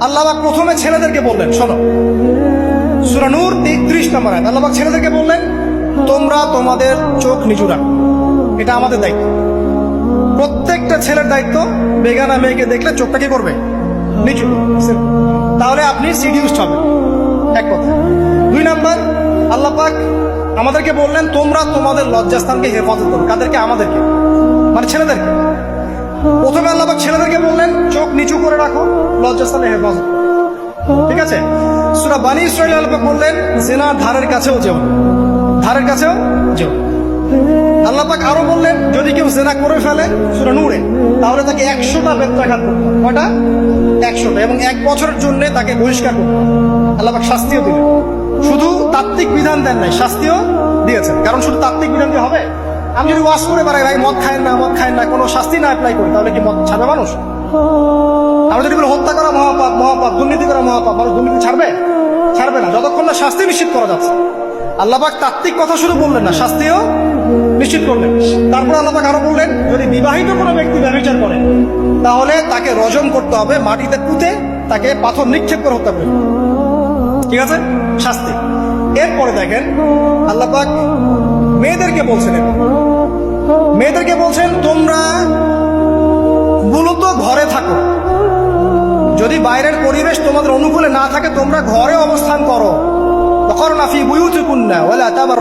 আল্লাহ পাক প্রথমে ছেলেদেরকে বললেন, শোনো, সূরা নূর 33 নম্বর আয়াত। আল্লাহ পাক ছেলেদেরকে বললেন, তোমরা তোমাদের চোখ নিচু রাখো, এটা আমাদের দায়িত্ব। প্রত্যেকটা ছেলের দায়িত্ব বেগানা মেয়েকে দেখলে চোখটা কি করবে? নিচু। তাহলে আপনি সিডিউসড হবেন, এক কথা। 2 নাম্বার, আল্লাহ পাক আমাদেরকে বললেন, তোমরা তোমাদের লজ্জাস্থানকে হেফাজত করো। কাদেরকে? আমাদেরকে, মানে ছেলেদেরকে। প্রথমে আল্লাহ পাক ছেলেদেরকে বললেন, চোখ নিচু করে রাখো, লজ্জাস্থানে হেফাজত করো। ঠিক আছে? সূরা বানী ইসরাঈল আল্লাহ পাক বললেন, জিনা ধারের কাছেও যেও না, ধারের কাছেও যেও। আল্লাহ পাক আরো বললেন, যদি কেউ জিনা করে ফেলে, সূরা নূরে, তাহলে তাকে 100টা বেত্রাঘাত করতে হবে। কয়টা? 100টা, এবং 1 বছরের জন্য তাকে বহিষ্কার করতে হবে। আল্লাহ পাক শাস্তিও দিলেন, শুধু তাত্ত্বিক বিধান দেন নাই, শাস্তিও দিয়েছেন। কারণ শুধু তাত্ত্বিক বিধান দিয়ে হবে? আমি যদি ওয়াজ করে বেড়াই, ভাই মদ খায় না, মদ খায় না, কোনো শাস্তি না অ্যাপ্লাই করি, তাহলে কি মদ ছাড়বে মানুষ? আমরা যদি বলি হত্যা করা মহাপাপ, মহাপাপ, দুর্নীতি করা মহাপাপ, মানুষ দুর্নীতি ছাড়বে? ছাড়বে না, যতক্ষণ না শাস্তি নিশ্চিত করা যাচ্ছে। আল্লাহ পাক তাত্ত্বিক কথা শুধু বললেন না, শাস্তিও নিশ্চিত করলেন। তারপর আল্লাহ পাক আরো বললেন, যদি বিবাহিত কোনো ব্যক্তি ব্যভিচার করে, তাহলে তাকে রজম করতে হবে, মাটিতে পুঁতে তাকে পাথর নিক্ষেপ করে হত্যা করবে। ঠিক আছে? শাস্তি। এরপরে দেখেন আল্লাহ পাক মেয়েদেরকে বলছেন, মেয়েদেরকে বলছেন, তোমরা মূলত ঘরে থাকো, যদি বাইরের পরিবেশ তোমাদের অনুকূলে না থাকে, তোমরা ঘরে অবস্থান করো। ওয়াকারনা ফি বুয়ুতিকুন্না ওয়ালা তাবার